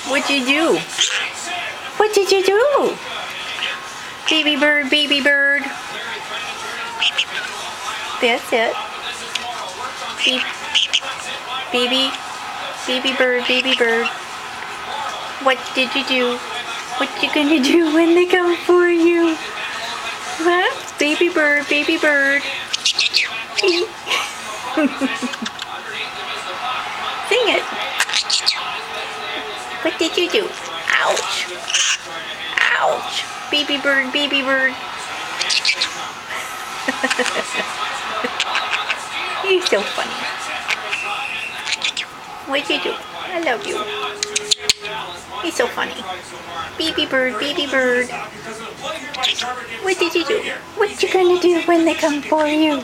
What'd you do? What did you do? Baby bird, baby bird. That's it. Baby, baby bird, baby bird. What did you do? What you gonna do when they come for you? What? Baby bird, baby bird. Sing it. What did you do? Ouch. Ouch. Baby bird, baby bird. You're so funny. What'd you do? I love you. He's so funny. Baby bird, baby bird. What did you do? What you gonna do when they come for you?